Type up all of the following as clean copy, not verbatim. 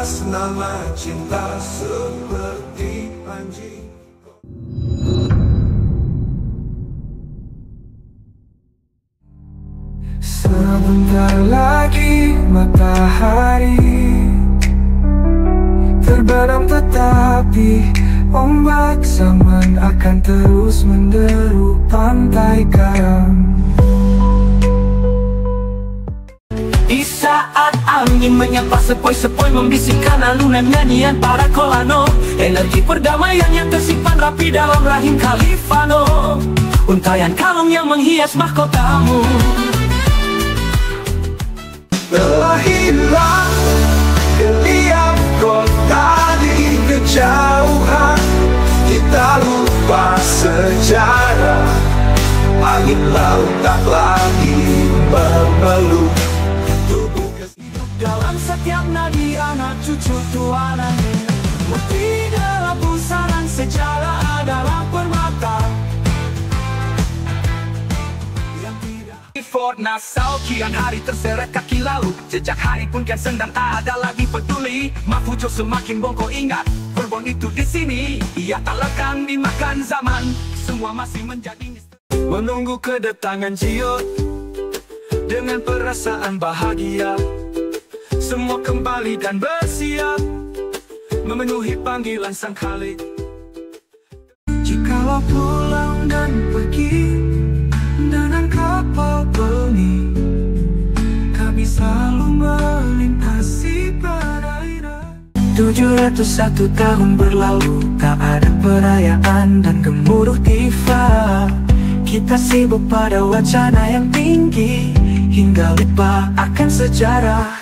atas nama cinta seperti anjing. Sebentar lagi matahari terbenam, tetapi ombak zaman akan terus menderu pantai garam. Di saat angin menyapa sepoi-sepoi, membisikkan alunan nyanyian para kolano, energi perdamaian yang tersimpan rapi dalam rahim Kalifano, untayan kalung yang menghias mahkotamu. Telah hilang geliat kota di kejauhan, kita lupa sejarah. Angin laut tak lagi memeluk tubuh hidup dalam setiap nadi anak cucu tuanan. Mesti dalam pusaran sejarah adalah permata yang tidak. Fort Nassau, kian hari terseret kaki lalu, jejak hari pun kian sendang, tak ada lagi peduli. Mafujo semakin bongkok, ingat Bourbon itu di sini, ia tak lekang dimakan zaman. Semua masih menjadi menunggu kedatangan Jiot dengan perasaan bahagia. Semua kembali dan bersiap memenuhi panggilan sang Khalid. Jikalau pulang dan pergi dengan kapal Pelni, kami selalu melintasi perairan. 701 tahun berlalu, tak ada perayaan dan gemuruh tifa. Kita sibuk pada wacana yang tinggi, hingga lupa akan sejarah.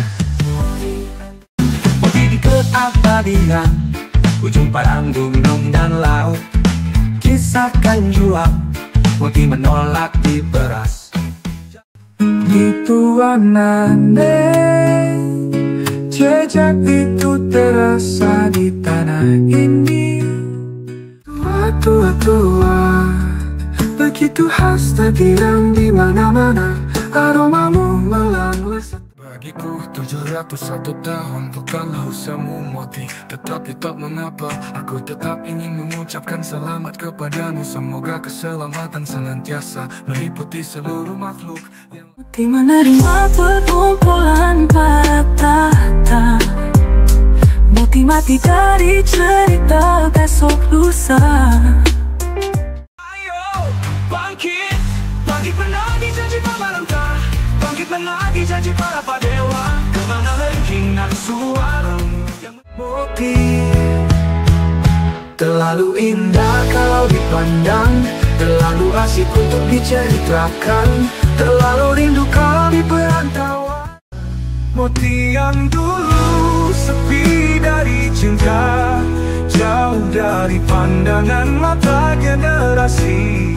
Mati di keabadian, ujung padang gunung dan laut, kisahkan jua Mati menolak diperas. Itu aneh, jejak itu terasa di tanah ini. Tua-tua, begitu khas terdiam di mana-mana, aromamu melanglang. Bagiku 701 tahun bukanlah usahamu Moti, tetapi tak mengapa, aku tetap ingin mengucapkan selamat kepadamu. Semoga keselamatan senantiasa meliputi seluruh makhluk yang Moti menerima perkumpulan para tahta. Moti mati dari cerita besok lusa. Bangkit menagi janji pemerintah, bangkit menagi janji para padewa. Kemana lengkingan suara Moti terlalu indah kalau dipandang, terlalu asik untuk diceritakan, terlalu rindu kalau di perantauan. Moti yang dulu sepi dari cinta, jauh dari pandangan mata generasi.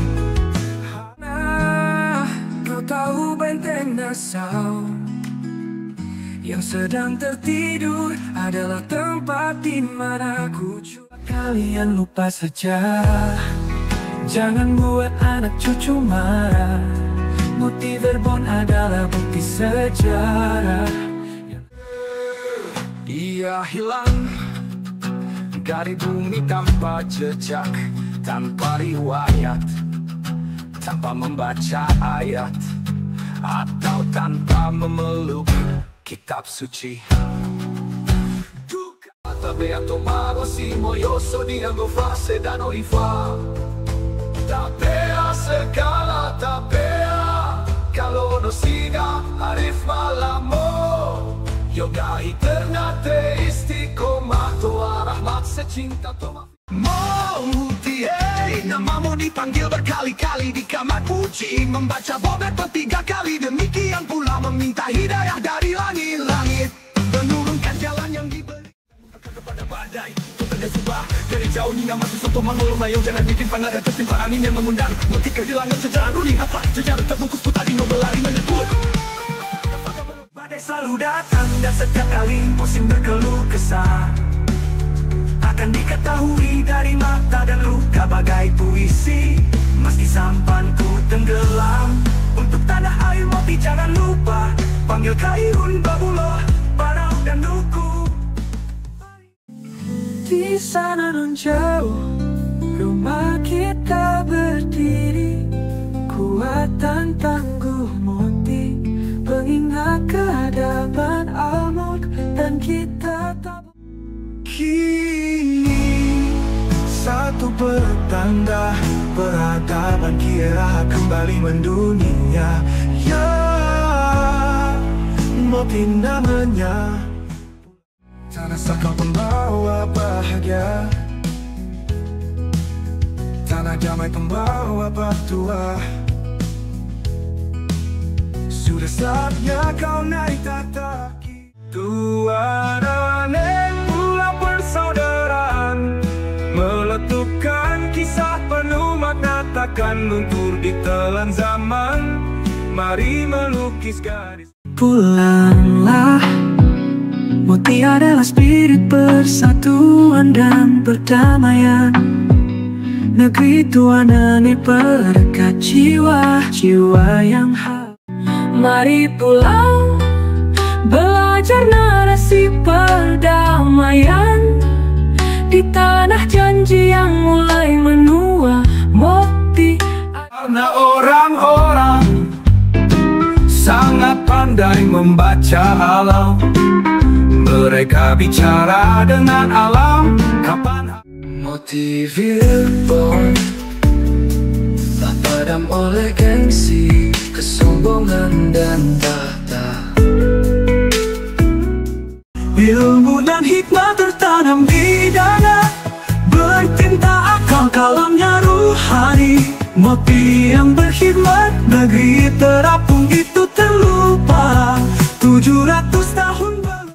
Tahu benteng Nassau yang sedang tertidur adalah tempat di mana aku coba. Kalian lupa sejarah, jangan buat anak cucu marah. Moti Bourbon adalah bukti sejarah. Ia hilang dari bumi tanpa jejak, tanpa riwayat, tanpa membaca ayat, atau tanpa memeluk kitab suci. Beato mago si moioso di angolo fase da noi fa. Tapea segala tapea, kalono siga arif malamo. Yoga eternate istiqomato rahmat secinta toma. Moti, namamu dipanggil berkali-kali di kamar puji, membaca bobet 3 kali, demikian pula meminta hidayah dari langit-langit, menurunkan jalan yang diberi kepada badai. Tutupnya subah dari jauh hingga masuk soto mangolong layong, jangan bikin panas dan tertimpa angin yang mengundang. Moti kehilangan sejarah ruling apa, sejarah terbungkus putari nobel lari menyebut. Badai selalu datang dan setiap kali musim berkeluh kesah, akan diketahui dari mata dan luka bagai puisi. Meski sampanku tenggelam, untuk tanah air Moti jangan lupa panggil Kairun Babuloh, Parau dan Duku. di sana non jauh, rumah kita berdiri kuat dan tangguh Moti, pengingat kehadapan Al-Mulk dan kita tak. Kini satu petanda peradaban kira kembali mendunia. Ya, Moti namanya. Tanah sakau pembawa bahagia, tanah damai pembawa batua. Sudah saatnya kau naik tahta. Tuan aneh pula persaudaraan, meletupkan kisah penuh makna takkan luntur di telan zaman. Mari melukis garis. Pulanglah, Moti adalah spirit persatuan dan perdamaian. Negeri Tuan Aneh perekat jiwa-jiwa yang hak. Mari pulang, belajar narasi perdamaian di tanah janji yang mulai menua. Moti Karena orang-orang sangat pandai membaca alam, mereka bicara dengan alam. Kapan Moti Virgon tak padam oleh gengsi, kesombongan dan tahta. Ilmu dan hikmah tertanam di dada, bertinta akal kalamnya ruhani. Moti yang berkhidmat, negeri terapung itu terlupa 700 tahun baru.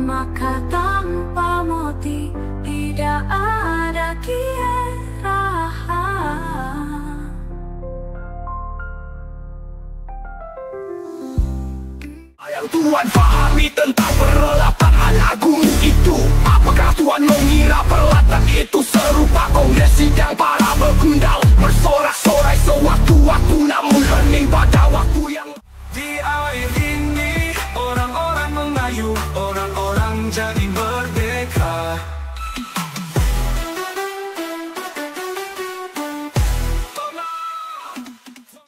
Maka tanpa Moti tidak ada kira. yang Tuhan pahami tentang perlatan agung itu? Apakah Tuhan mengira perlatan itu serupa kongres sidang para begundal bersorak-sorai sewaktu-waktu, namun hening pada waktu yang. Di air ini orang-orang mengayuh, orang-orang jadi merdeka.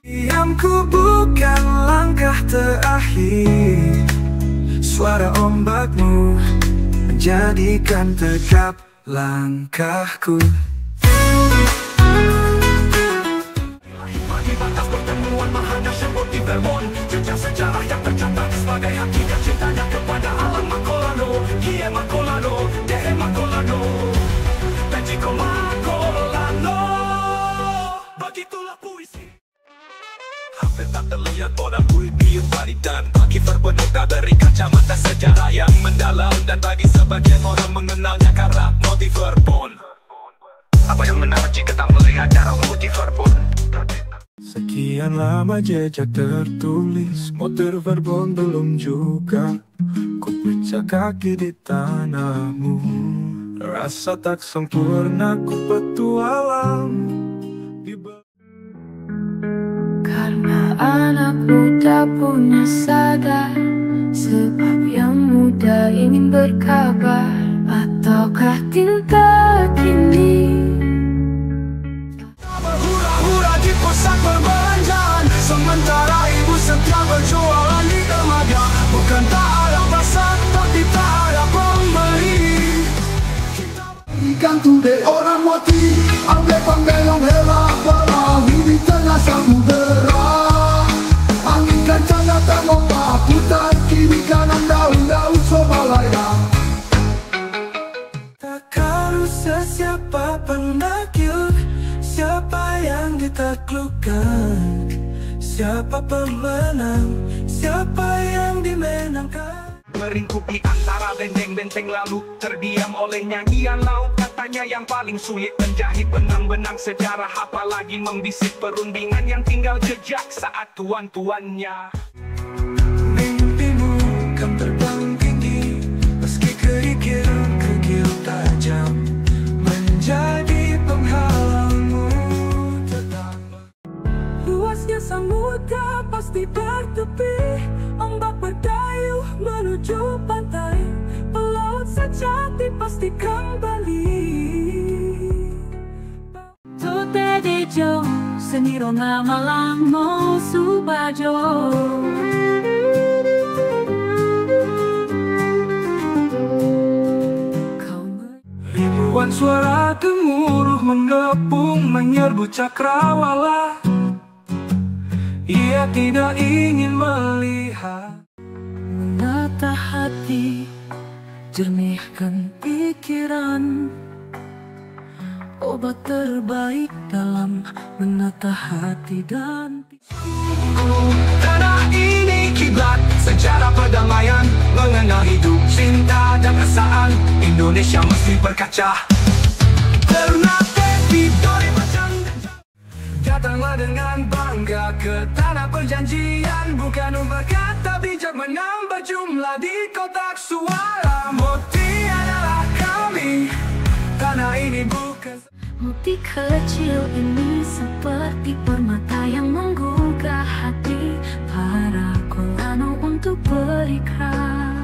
Diamku bukan langkah terakhir, suara ombakmu menjadikan tegap langkahku. Di batas pertemuan menghadap Moti Virgon, jejak sejarah yang tercatat sebagai hakikat cintanya kepada alam Makolano, Kie Makolano, Dehe Makolano, Pejiko Makolano. Begitulah puisi. Hampir tak terlihat orang puisi dan bagi berbentuk dari kacamata sejarah yang mendalam, dan bagi sebagian orang mengenalnya karena Moti Virgon. Apa yang menarik jika tak melihat darah Moti Virgon? Sekian lama jejak tertulis, Moti Virgon belum juga ku pecah kaki di tanahmu. Rasa tak sempurna ku petualang di karena anak muda punya sadar, sebab yang muda ingin berkabar. Ataukah tinta kini berhura-hura di pusat perbelanjaan, sementara ibu setia berjualan di dermaga. Bukan tak ada pasar, tapi tak ada pembeli. Ikan tude orang Moti, ambil pembelong hela berahi di tengah samudera. Angin kencang datang ombak putar kiri kanan, daun-daun sobalaya. Tak harus siapa penakjub, siapa yang ditaklukkan, siapa pemenang, siapa yang dimenangkan. Meringkupi antara benteng-benteng lalu terdiam oleh nyanyian laut. Katanya yang paling sulit menjahit benang-benang sejarah, apalagi membisik perundingan yang tinggal jejak saat tuan-tuannya. Mimpimu kan terbang tinggi, meski kerikil-kerikil tajam menjadi penghalangmu tetap. luasnya samudra pasti bertepi, ombak berdayuh menuju pantai. Pelaut sejati moti pasti kembali. Tote dejo seniro nga malang mo subajo. Ribuan suara gemuruh mengepung menyerbu cakrawala. Ia tidak ingin melihat. Menata hati, jernihkan pikiran. Obat terbaik dalam menata hati dan Tanah ini kiblat sejarah perdamaian, mengenal hidup, cinta dan perasaan. Indonesia mesti berkaca. Ternate Vidori macam datanglah dengan bangga ke tanah perjanjian. Bukan berkata bijak menambah jumlah di kotak suara. Moti adalah kami, tanah ini bukan. moti kecil ini seperti permata yang menggugah hati para kolano untuk berikrah.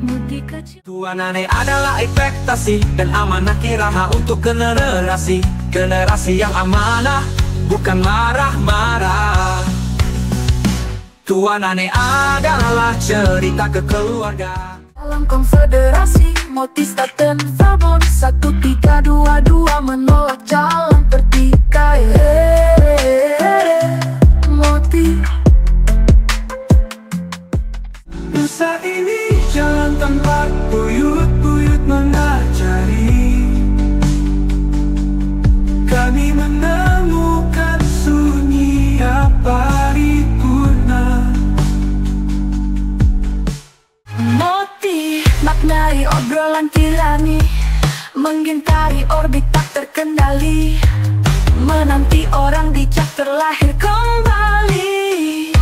Moti kecil Tuan Ane adalah ekspektasi dan amanah kiraha untuk generasi yang amanah, bukan marah-marah. Tuan Ane adalah cerita kekeluargaan. dalam konfederasi Moti Staten Fabon 1322 menolak jalan pertikai. Moti Nusa ini jalan tempat buyut-buyut mengajari. Kami menemukan sunyi paripurna. Moti maknai obrolan tirani, menggintari orbit tak terkendali, menanti orang bijak terlahir kembali.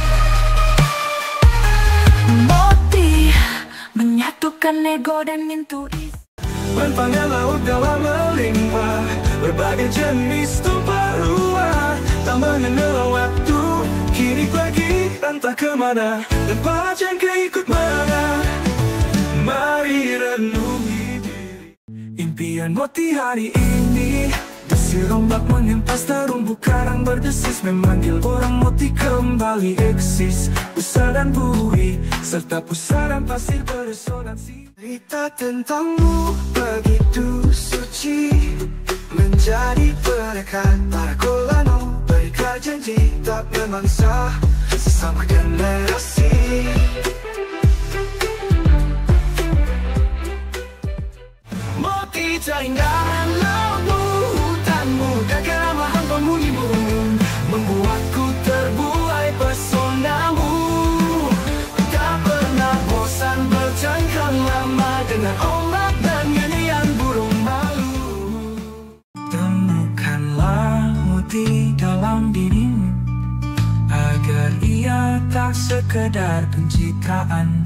Moti menyatukan ego dan intuisi. Panjang laut dalam melimpah, berbagai jenis tumpah ruah. Tak mengenal waktu, kini pagi entah kemana, dan pacar keikut mana. Mari renungi diri. Impian Moti hari ini, desir ombak menimpas terumbu karang berdesis, memanggil orang Moti kembali eksis. Busa dan bui, serta pusaran pasir beresonansi. Cerita tentangmu begitu suci, menjadi perekat para kolano. Berikan janji tak memangsa sesama generasi. Moti terindah lautmu, hutanmu, dan keramahan penghunimu, membuatku terbuai pesonamu. Tak pernah bosan bercengkram lama dengan ombak dan nyanyian burung malu. Temukanlah moti dalam dirimu, agar ia tak sekedar pencitraan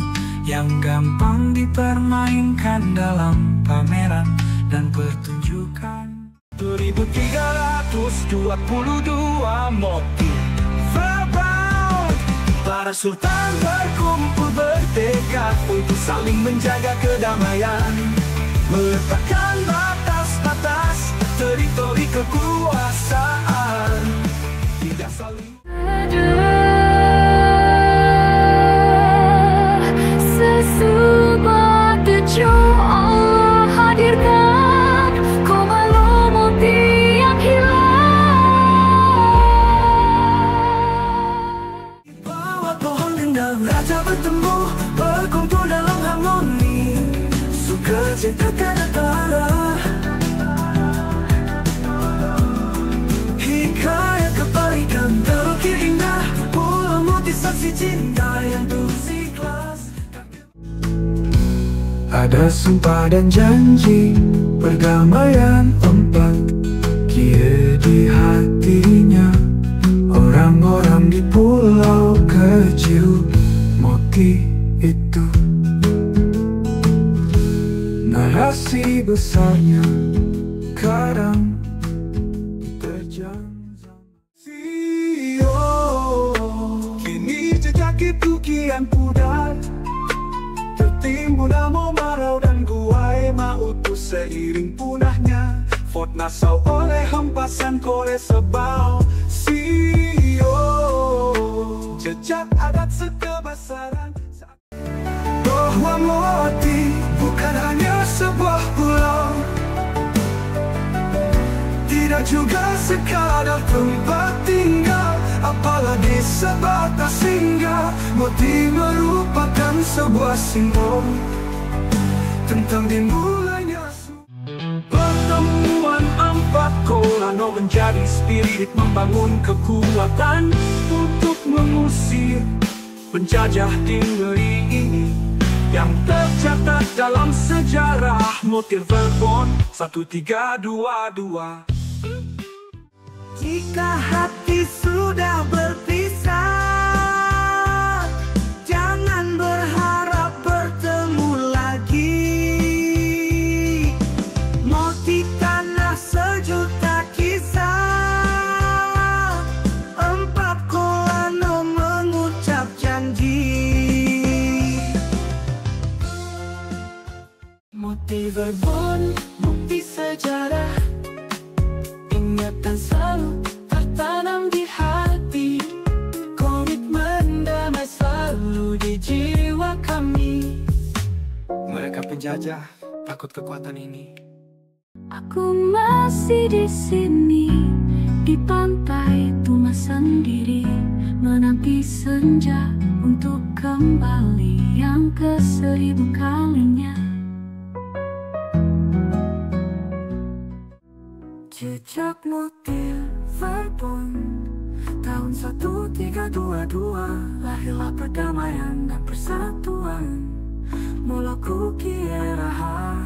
yang gampang dipermainkan dalam pameran dan pertunjukan. 1322 Moti Fabon, para sultan berkumpul bertekad untuk saling menjaga kedamaian, meletakkan batas-batas teritori kekuasaan, tidak saling Sesebuah tujuh Allah hadirkan komando moti yang hilang. di bawah pohon rindang raja bertemu, berkumpul dalam harmoni, sukacita negara. Hikayat kebaikan terukir indah, pulau Moti saksi cinta yang tulus ikhlas. Ada sumpah dan janji, perdamaian empat kie di hatinya. Orang-orang di pulau kecil Moti itu, narasi besarnya kadang terjang. Kini jejak itu kian pudar, tertimbun amau marau dan guai Fort Nassau oleh hempasan Korea Sio. Jejak adat sekebesaran bahwa Moti bukan hanya sebuah pulau, tidak juga sekadar tempat tinggal, apalagi sebatas singgah. Moti merupakan sebuah simbol tentang dimulainya pertemuan empat kolano, menjadi spirit membangun kekuatan untuk mengusir penjajah di negeri ini yang tercatat dalam sejarah Motir Verbon 1322. Jika hati sudah berpisah, jangan berharap bertemu lagi. Moti tanah sejuta kisah, empat kolano mengucap janji. Moti Verbon, bukti sejarah, ingatan selalu tertanam di hati. Komitmen damai selalu di jiwa kami. Mereka penjajah takut kekuatan ini. Aku masih di sini, di pantai Tuma sendiri, menanti senja untuk kembali yang ke-1000 kalinya. Jejak Motir Verbon tahun 1322, lahirlah perdamaian dan persatuan Moloku Kieraha.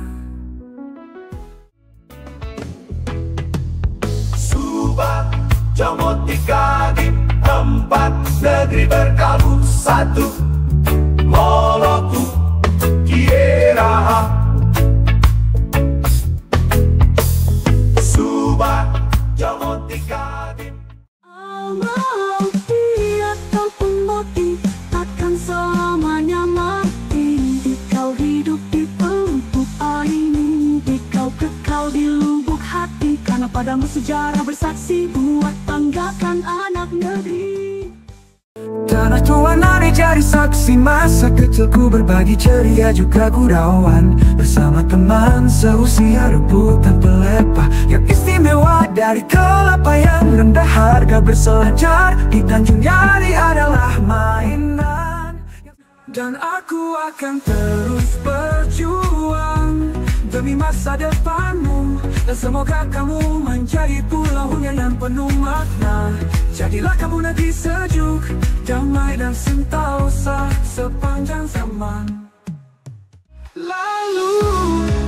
Subak Jomotika di empat negeri berkalbu satu, Moloku Kieraha. Moti ataupun Moti takkan selamanya mati. Dikau hidup di pelupuk ini, dikau kekal di lubuk hati, karena padamu sejarah bersaksi buat banggakan anak negeri. Tanah Tuan Ari jadi saksi masa kecilku, berbagi ceria juga gurauan bersama teman seusia rebutan pelepah yang istimewa dari kelapa yang rendah harga. Berselancar di Tanjung Jari adalah mainan, dan aku akan terus berjuang demi masa depanmu, dan semoga kamu menjadi pulau yang penuh makna. Jadilah kamu negeri sejuk, damai dan sentosa sepanjang zaman. Lalu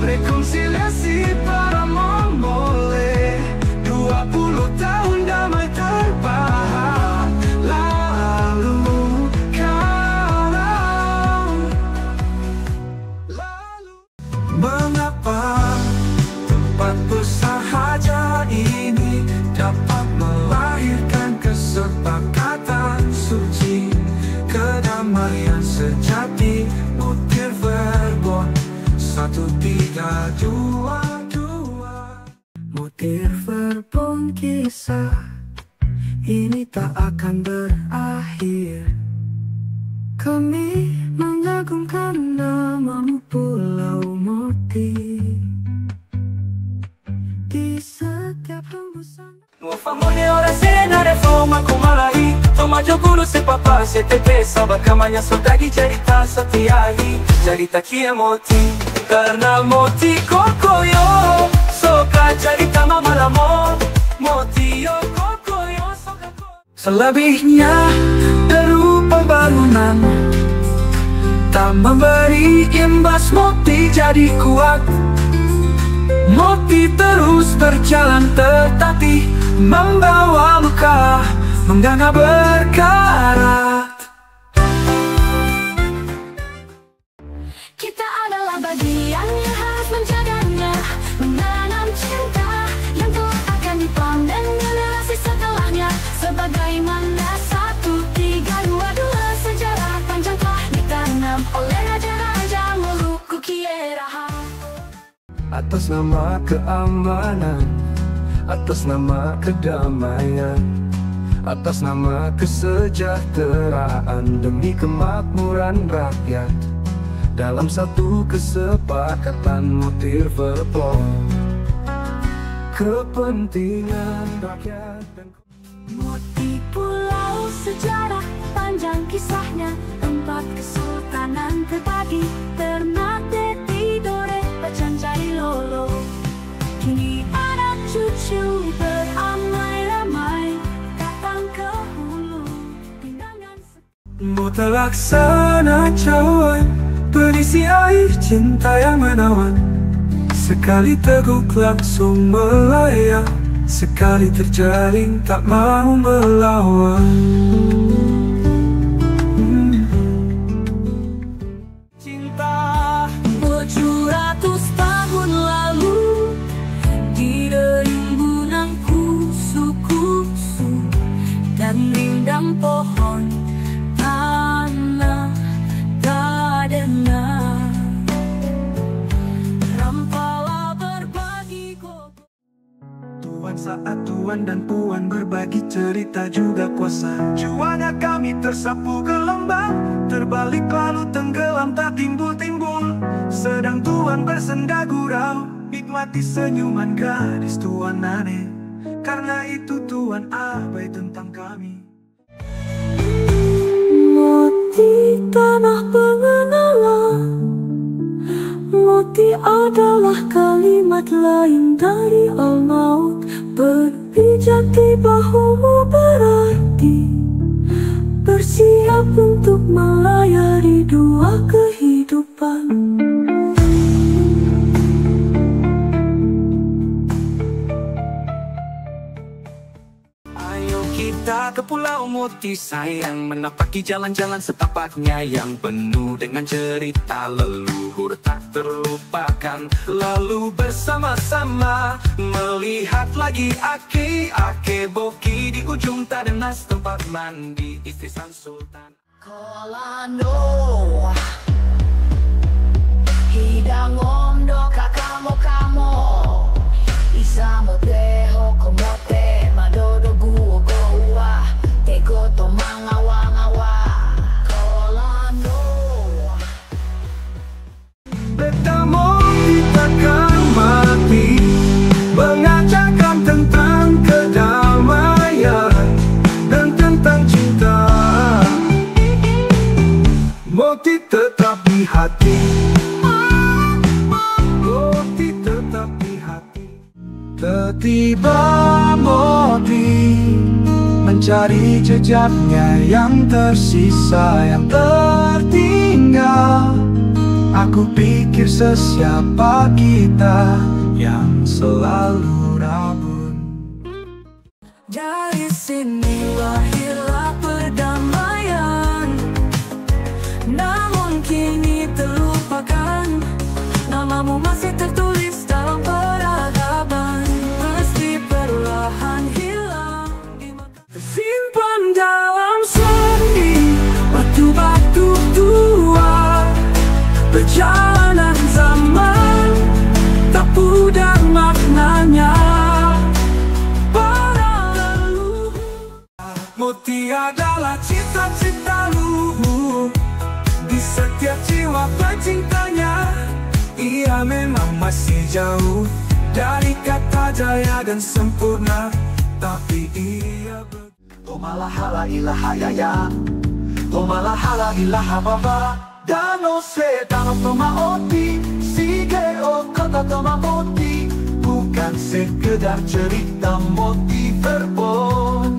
rekonsiliasi para Mongole, 20 tahun damai terbahar. Lalu mengapa tempat bersahaja ini dapat melahirkan kesepakatan suci, kedamaian sejati. Motir Verbon 1322. Motir Verbon, kisah ini tak akan berakhir. Kami mengagungkan namamu Pulau Moti di setiap hembusan. Nuova famone ora se ne reforma kumalahi, tomajo guru se papa se tepe sabar kamanya sodagi cerita setiahi, cerita kia Moti karena Moti kokoyo soka cerita mamalamo Moti yo kokoyo soka. Selebihnya berupa bangunan tak memberi imbas. Moti jadi kuat, Moti terus berjalan tertatih, membawa luka, menggana berkarat. Kita adalah bagian yang harus menjaganya, menanam cinta yang kelak akan dipanen generasi setelahnya. Sebagaimana 1322 sejarah panjang telah ditanam oleh raja-raja Moluku Kieraha. atas nama keamanan, atas nama kedamaian, atas nama kesejahteraan, demi kemakmuran rakyat, dalam satu kesepakatan mutir verpol, kepentingan rakyat dan Moti pulau sejarah panjang kisahnya, tempat kesultanan terbagi, Ternate Tidore Pacancari Lolo. Kini anak cucu beramai-ramai datang ke hulu pindangan. Mota laksana cawan, berisi air cinta yang menawan. Sekali teguk langsung melayang, sekali terjaring tak mau melawan. Cinta 700 tahun lalu di rimbunan kusu-kusu dan rindang pohon tanah dadana. Rampala berbagi kopi. Tuan saat tuan dan puan berbagi cerita juga kuasa. Juanya kami tersapu gelombang, terbalik lalu tenggelam tak timbul-timbul. Sedang tuan bersenda gurau, nikmati senyuman gadis tuan aneh. Karena itu tuan abai tentang kami. Moti tanah pengenalan, moti adalah kalimat lain dari al-maut. Berpijak di bahumu berarti bersiap untuk melayari dua kehidupan. Ayo kita ke Pulau Moti sayang, menapaki jalan-jalan setapaknya yang penuh dengan cerita leluhur tak terlupakan. Lalu bersama-sama melihat lagi ake boki di ujung Tadenas, tempat mandi istri sang sultan. Kolano hidang ondo kakamo isamo teho komote madodo guo goa tego to mangawa Kolano. Bertemu kita akan mati, mengajarkan tentang kedamaian dan tentang cinta. Moti tetap di hati, moti tetap di hati. Tiba Moti mencari jejaknya yang tersisa, yang tertinggal. Aku pikir sesiapa kita yang selalu rabun. Dari sini lahirlah perdamaian, namun kini terlupakan. Namamu masih tertulis dalam peradaban, meski perlahan hilang tersimpan dalam sendi batu-batu tua. Perjalanan zaman tak pudar maknanya para leluhur. Moti adalah cita-cita luhur di setiap jiwa pecintanya. Ia memang masih jauh dari kata jaya dan sempurna, tapi ia Tomalahala ilaha yaya, tomalahala ilaha baba. Dano se dano tomaoti, sige o kota tomaoti. Bukan sekedar cerita Moti verpol,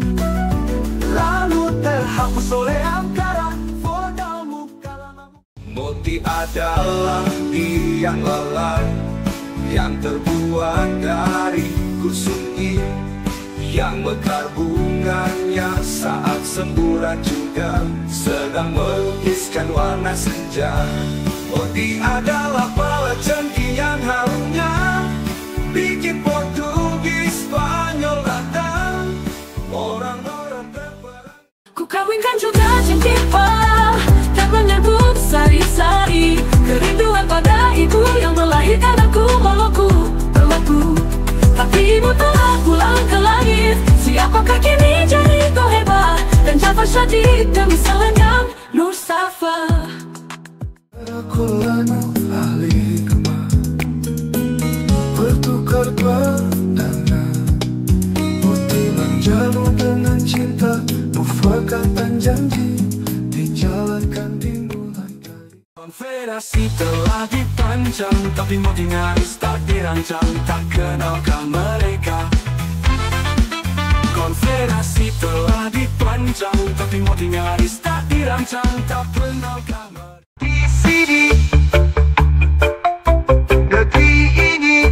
lalu terhapus oleh angkara fodalmu kalamamu. Moti adalah tiang lalai yang terbuat dari kusui, yang mekar bunganya saat semburan juga sedang melukiskan warna senja. Moti adalah palecengki yang harumnya bikin Portugis, Spanyol datang, orang-orang terperang. Ku kawinkan juga Cengkipa dan menyambut sari-sari kerinduan pada ibu yang melahirkan aku, moloku. batu. Tapi telah pulang ke langit. Siapakah kini jadi kau hebat? Dan Jafar Syadid demi selendang Nur Safa. Kulanu ahli kemah, bertukar pandangan, putih menjalu dengan cinta, mufakat janji, dijalankan dimulai dari. Konfederasi telah dipancang, tapi motif nyaris tak dirancang, tak kenalkah mereka. Konfederasi telah dipancang, tapi motif nyaris tak dirancang, tak kenalkah mereka. Di sini, negeri ini,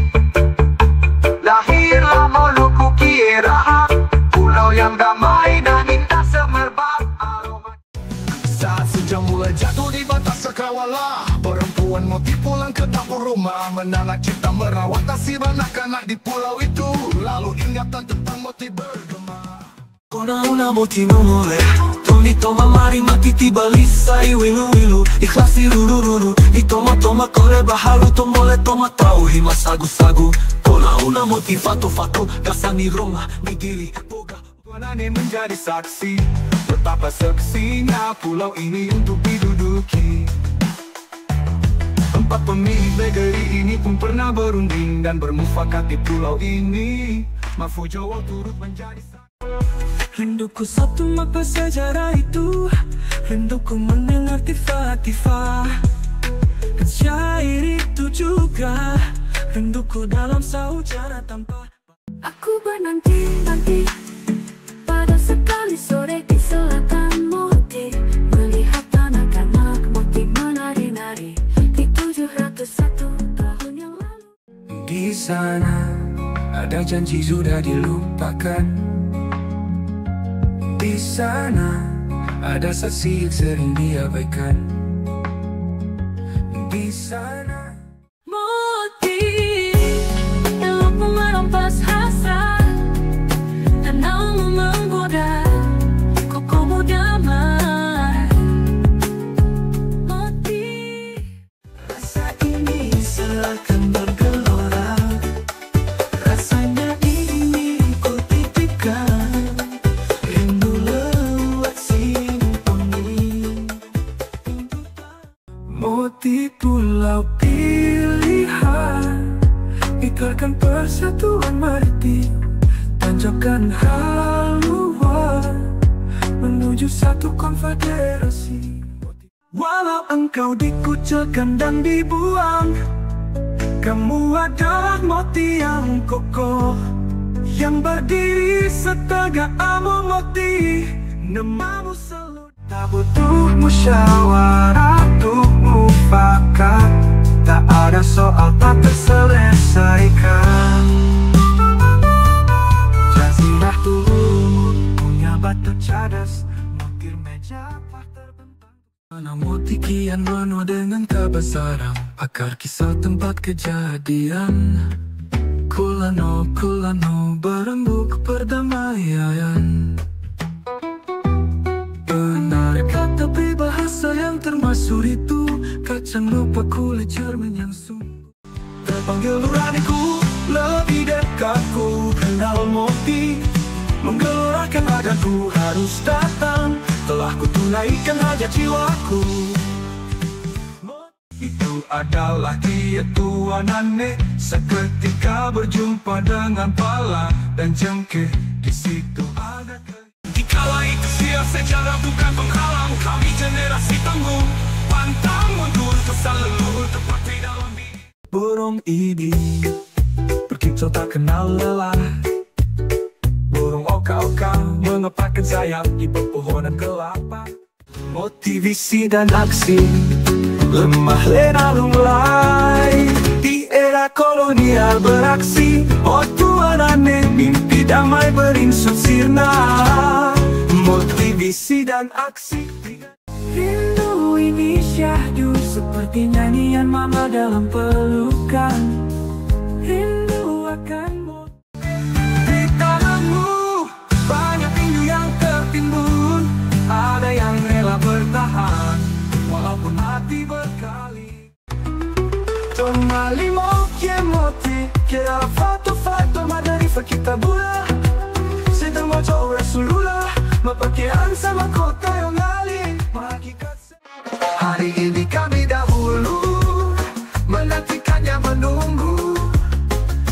lahirlah Moluku Kiera, pulau yang damai dan indah semerbak aroma. Saat senja mulai jatuh di batas Cakrawala, perempuan motif pulang ke dapur rumah, menanak cipta merawat nasib anak-anak di pulau itu. Lalu ingatan tentang motif bergema. Kona una motif memulai, Tony toma mari mati tiba lisai wilu-wilu, ikhlasi ruru-ruru, itoma-toma kore baharu, tomole toma tahu hima sagu-sagu. Kona una motif fato-fato, kasani rumah, midili, boga. Tuanane menjadi saksi, betapa seksinya pulau ini untuk diduduki. Empat pemilik negeri ini pun pernah berunding dan bermufakat di pulau ini. Mafu Jawa turut menjadi saksi. Rinduku satu mapa sejarah itu, rinduku mendengar tifa-tifa, dan syair itu juga, rinduku dalam saujara tanpa. Aku bernanti-nanti pada sekali sore di selatan motif, melihat anak-anak motif menari-nari di 701 tahun yang lalu. Di sana ada janji sudah dilupakan. Di sana ada saksi yang sering diabaikan. Di sana Motif yang merampas hasrat, tenangmu menggoda, kokomu damai. Motif rasa ini seakan bergelora, rasanya ini ku titipkan. Motif pulau pilihan, ikarkan persatuan maritim, tanjakan haluan menuju satu konfederasi. Walau engkau dikucilkan dan dibuang, kamu adalah motif yang kokoh, yang berdiri setegak amu motif. Namamu selalu tak butuh musyawarah untuk mufakat, tak ada soal tak terselesaikan. Jazirah Turut punya batu cadas, motif meja terbentang. Mana motif kian penuh dengan kebesaran, akar kisah tempat kejadian. Kulano berembuk perdamaian. Benar kata bahasa yang termasuk itu, kacang lupa kulit cermin yang sungguh. Terpanggil nuraniku, lebih dekatku, kenal motif, menggelorakan adatku harus datang, telah kutunaikan hajat jiwaku. Itu adalah dia tuanane, seketika berjumpa dengan pala dan jengke. Di situ ada dikala itu siap sejarah bukan penghalang, kami generasi tangguh, pantang mundur pesan leluhur tepat di dalam diri. Burung ini berkicau tak kenal lelah, burung oka-oka mengepakkan sayap di pepohonan kelapa. Motivasi dan aksi lemah lena lunglai, di era kolonial beraksi. Oh tuanane mimpi damai berinsut sirna, motivasi dan aksi. Rindu ini syahdu seperti nyanyian mama dalam pelukan. Rindu akanmu. Di tanganmu banyak rindu yang tertimbun, ada yang rela bertahan walaupun hati berkali. Tomali mokie mote kukira Fatu Madarifah kita bula Sedang mojo Rasulullah Mapakaian sama kota yang ngali Mahakikat. Hari ini kami dahulu menantikannya menunggu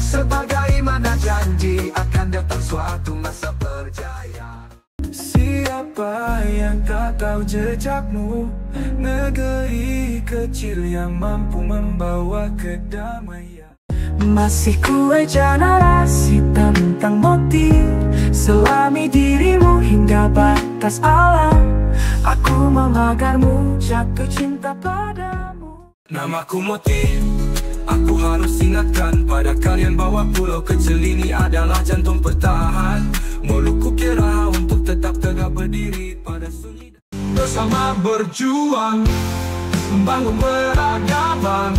sebagaimana janji akan datang suatu masa berjaya. Siapa yang tak tahu jejakmu, negeri kecil yang mampu membawa kedamaian. Masih kueja narasi tentang motif, selami dirimu hingga batas alam. Aku memagarmu, jatuh cinta padamu. Namaku Moti, aku harus ingatkan pada kalian bahwa pulau kecil ini adalah jantung pertahan. Mulutku kira untuk tetap tegak berdiri pada sunyi. Bersama berjuang, membangun peradaban.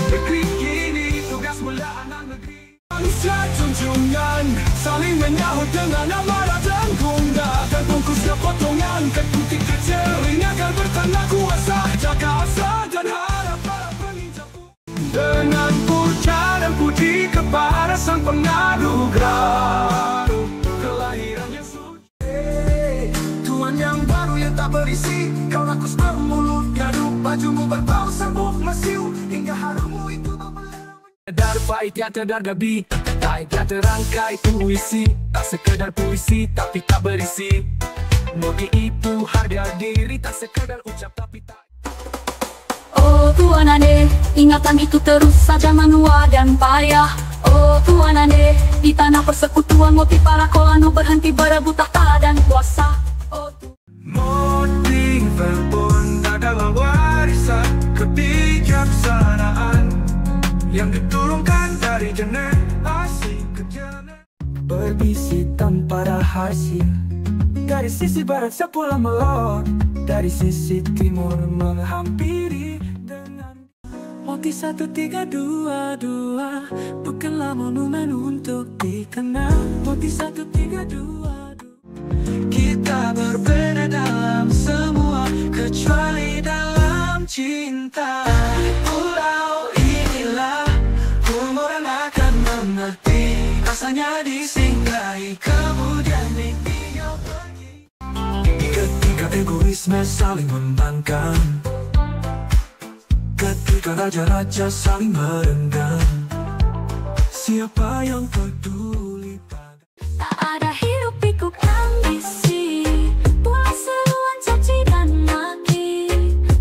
Negeri kini tugas mulia anak negeri. Manusia junjungan, saling menyahut dengan amarah dan gundah. Dan bungkusnya potongan, ketutik kecil ini akan bertanda kuasa. Jaga asa dan harap para peninjau. Dengan puja dan puji kepada sang penganugerah kelahiran yang suci. Tuan yang baru yang tak berisi, kau rakus bermulut gaduh. Bajumu berbau sabuk mesiu, hingga harummu itu membelah. Dar pahit yang terdargabi, tak yang terangkai puisi. Tak sekedar puisi tapi tak berisi. Moti itu harga diri, tak sekedar ucap tapi tak. Oh Tuan Ane, ingatan itu terus saja menua dan payah. Oh Tuan Ane, di tanah persekutuan Moti para kolano berhenti berebut tahta dan kuasa. Oh Moti berbunda dalam warisan kebijaksanaan yang diturunkan dari generasi ke generasi. Berbisi tanpa rahasia, dari sisi barat sepulang melor, dari sisi timur menghampiri dengan Moti 1322 bukanlah monumen untuk dikenal. Moti 1322. Kita berbeda dalam semua kecuali dalam cinta. Pulau inilah umur yang akan mengerti rasanya disinggahi kemudian ditinggal pergi. Ketika egoisme saling membangkang, ketika raja-raja saling merenggang, siapa yang peduli pada? tak ada hidup pikuk ambisi, pula seruan caci dan maki.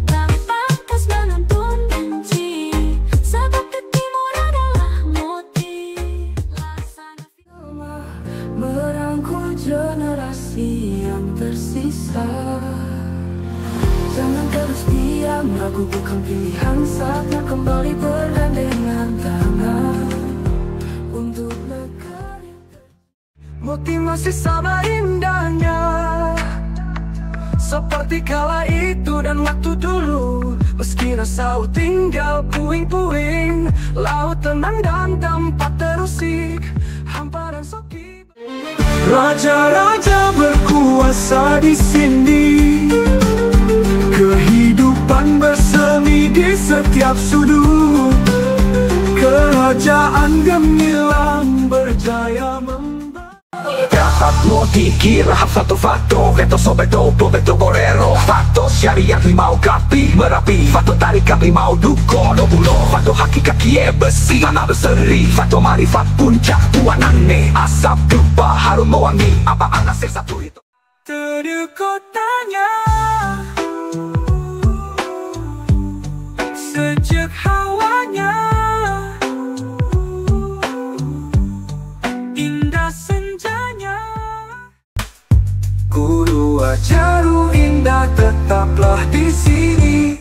Tak pantas menuntun benci, sebab di timur adalah Moti. Laksana Merangkul generasi yang tersisa. Jangan terus diam, ragu bukan pilihan. Saatnya kembali bergandengan tangan untuk negeri. Moti masih sama indahnya seperti kala itu dan waktu dulu. Meski rasau tinggal puing-puing, laut tenang dan tempat terusik, hamparan soki. Raja-raja berkuasa di sini, kehidupan bersemi di setiap sudut. Kerajaan gemilang berjaya Dapat Moti kira satu fato Veto sobeto beto borero Fato syariat limau kapi merapi Fato tarikat limau duko no bulo Fato hakikat kie besi tanah berseri Fato marifat puncak Tuan Ane asap dupa harum mewangi apa anak satu itu Teduh kotanya sejuk hawanya indah senjanya. Guru Ajaru indah tetaplah di sini.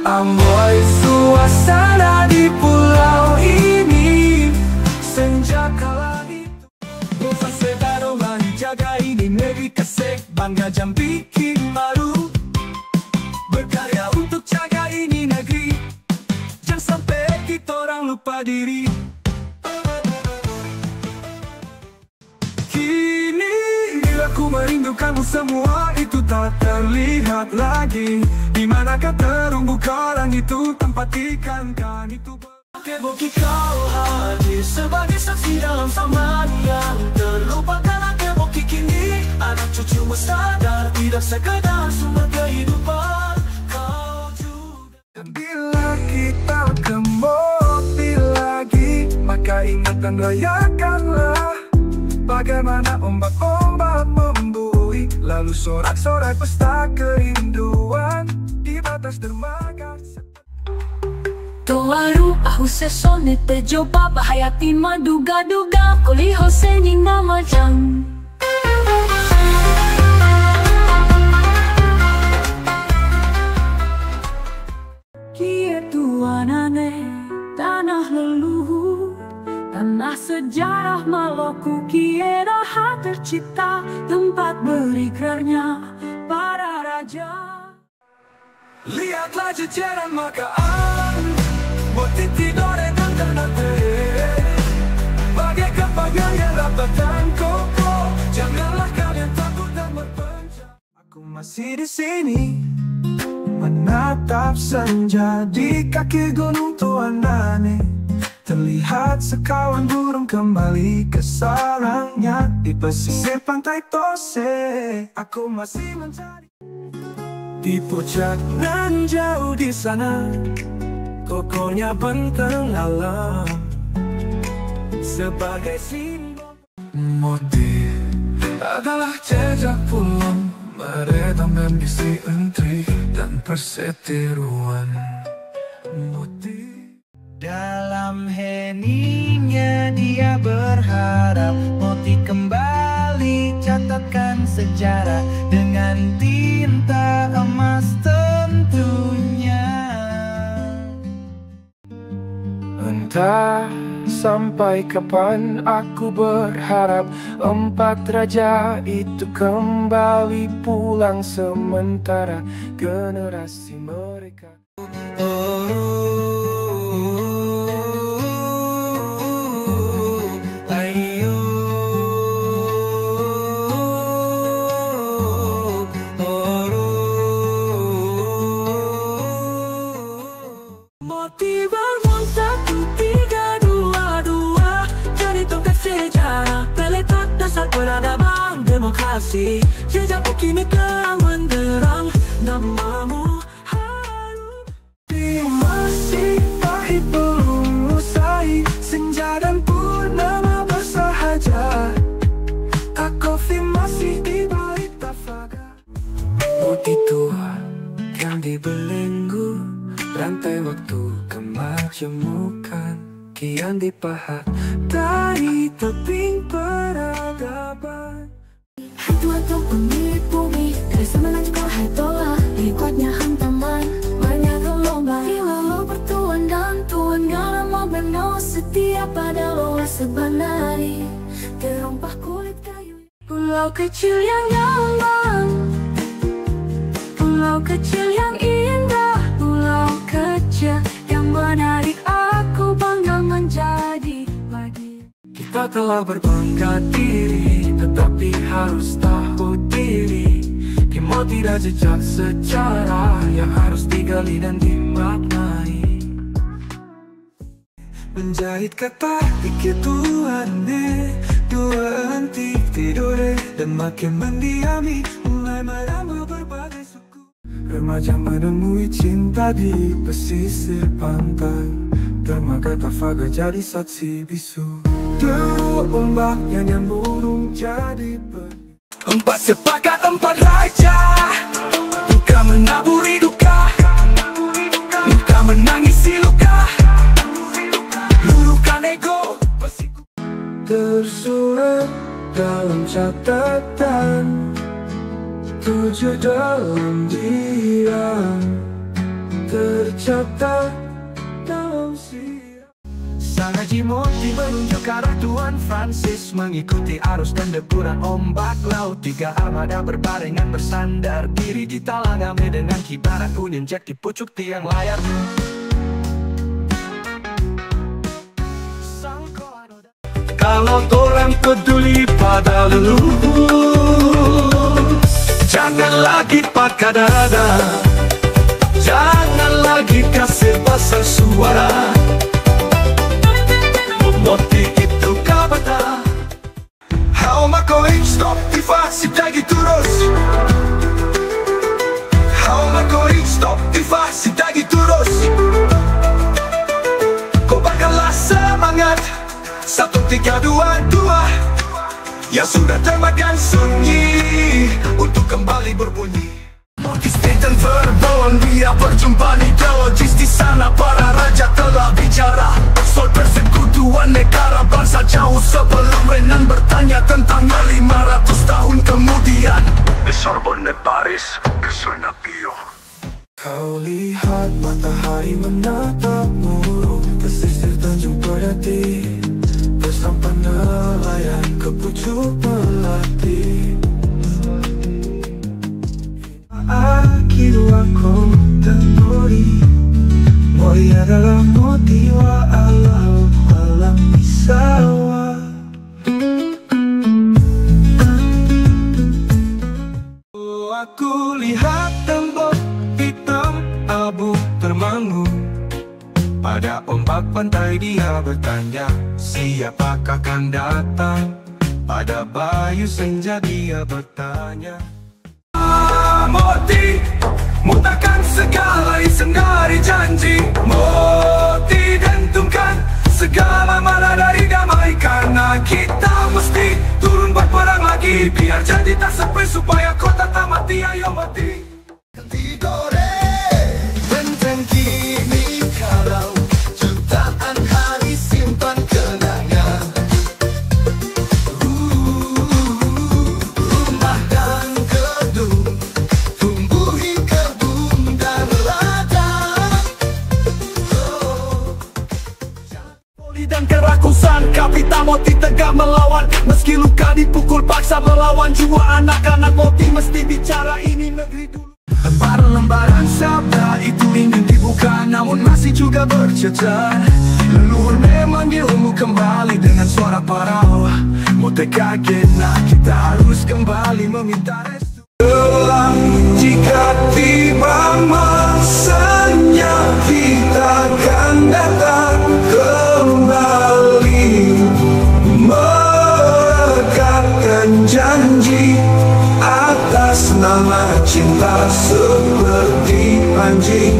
Amboi suasana di pulau ini. Senja kala itu Bukan sedaro mari jaga ini negeri Kesek bangga Jambi Kimaru. Berkarya untuk jaga ini negeri. Jangan sampai kita orang lupa diri. Kini bila ku merindukanmu semua itu tak terlihat lagi. Di manakah terumbu karang itu tempat ikan kan itu. Kebo kau hadir sebagai saksi dalam zaman yang terlupakan. Kebo kini anak cucumu sadar tidak sekedar sumber kehidupan kau juga. Dan bila kita kembali lagi, maka ingat dan rayakanlah bagaimana ombak-ombak membuih, lalu sorak-sorai pesta kerinduan di batas dermaga. Toaru ahu sesone tejoba bahayati maduga-duga kuli hoseni nama jang. Kie tuanane tanah leluhur, tanah sejarah Maluku kiera tercipta, tempat berikrarnya para raja. Lihatlah jajaran makaan, motif tidore dan ternate, bagaikan pagar yang rapat dan kokoh. Janganlah kalian takut dan berpencang. Aku masih di sini menatap senja di kaki gunung Tuanane. Terlihat sekawan burung kembali ke sarangnya di pesisir pantai Tose. Aku masih mencari di puncak nan jauh di sana, kokohnya benteng alam sebagai simbol. Motif adalah jejak pulang meredam ambisi intrik dan perseteruan. Motif dalam heningnya dia berharap Moti kembali catatkan sejarah dengan tinta emas tentunya. Entah sampai kapan aku berharap empat raja itu kembali pulang, sementara generasi mereka peradaban demokrasi. Jejakku kini terang menderang, namamu harum. Masih pahit belum usai, senja dan purnama bersahaja. Kopi masih di balik tafaga. Putih tua yang dibelenggu, rantai waktu kemajemukan kian dipahat dari tebing peradaban. Hai Tuhan pemilik bumi, dari semenanjung kau hai tola, di kuatnya hantaman banyak gelombang. Bila lo bertuan dan tuan ngalah mau benar setia pada lo sebenari, terompah kulit kayu. Pulau kecil yang nyaman, pulau kecil yang indah, pulau kecil yang menarik aku bangga menjadi bagian. Kita telah berbangga diri, tetapi harus tahu diri. Mau tidak jejak sejarah yang harus digali dan dimaknai. Menjahit kata pikir Tuanane, dua henti tidore dan makin mendiami, mulai merambah berbagai suku. Remaja menemui cinta di pesisir pantai, dermaga Tafaga jadi saksi bisu. Deru ombak nyanyian burung jadi empat sepakat empat raja, duka menaburi duka, luka menangisi luka, luluhkan ego besiku. Tersurat dalam catatan, 7 dalam diam, tercatat dalam siang. Sang Haji Moti menunjuk arah Tuan Francis, mengikuti arus dan deburan ombak laut. 3 armada berbarengan bersandar diri di Talangame dengan kibaran Union Jack di pucuk tiang layar. Kalau orang peduli pada leluhur, jangan lagi pakai dada, jangan lagi kasih pasang suara. 3, 2, 2 yang sudah termakan sunyi untuk kembali berbunyi. Motif dan verbon, biar perjumpaan ideologis di sana. Para raja telah bicara soal persekutuan negara bangsa jauh sebelum Renan bertanya tentangnya 500 tahun kemudian. The Sorbonne Paris, ke Sonapio. Kau lihat matahari menatapmu, pesisir Tanjung Perhati, bersama nelayan ke pucuk melati. Akhir waktu temui, Moi adalah motiva alam alam misawa. Aku lihat tembok hitam abu termangu pada ombak pantai. Dia bertanya, siapakah akan datang? Pada bayu senja dia bertanya, Moti, mutakan segala isen dari janji. Moti dentumkan segala mana dari damai, karena kita mesti turun berperang lagi. Biar jadi tak sepi, supaya kota tak mati. Ayo mati. Tidore, benteng kini kalau jutaan hari simpan kenangan. Rumah dan gedung, tumbuhi kebun dan ladang. Poli dan kerakusan, Kapita Moti tegak melawan. Meski luka dipukul paksa melawan jua anak-anak Moti mesti bicara. Ini negeri dulu. Lembaran sabda itu ingin dibuka, namun masih juga bercecar. Leluhur memanggilmu kembali dengan suara parau. Mote kaget, nah kita harus kembali meminta restu. Gelap jika tiba masanya, kita akan datang kembali, merekatkan janji atas nama cinta seperti anjing.